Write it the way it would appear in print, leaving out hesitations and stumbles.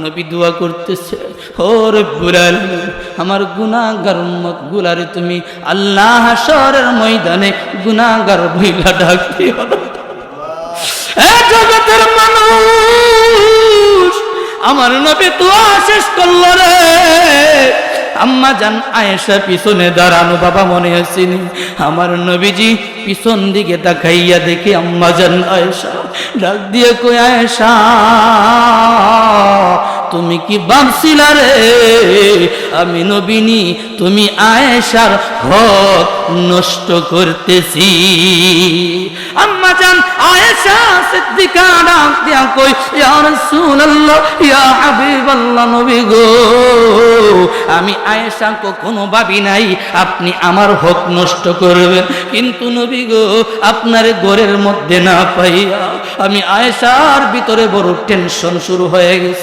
নবী দোয়া করতেছে, ও রব্বুল আলামিন, আমার গুনাহগার উম্মতগুলারে তুমি আল্লাহ হাশরের ময়দানে গুনাহগার বইলা ডাক দিও না। এ জগতের মানুষ, আমার নবী দোয়া শেষ করলো রে। আম্মা জান আয়েশা পিছনে দাঁড়ানো, বাবা মনে আসেনি? আমার নবীজি পিছন দিকে তাকাইয়া দেখে আম্মা জান আয়েশা ডাক দিয়ে কই, আয়েশা তুমি কি ভাবছিলা রে আমি নবীনি তুমি আয়েশার হক নষ্ট করতেছি? আম্মা জান আয়েশা সিদ্দিকা ডাক দিয়া কই, ইয়া রাসূলুল্লাহ, ইয়া হাবিবাল্লাহ, নবী গো, আমি আয়েশা কখনো ভাবি নাই আপনি আমার হক নষ্ট করবেন, কিন্তু নবী গো আপনার ঘরের মধ্যে না পাইয়া আমি আয়েশার ভিতরে বড় টেনশন শুরু হয়ে গেছে।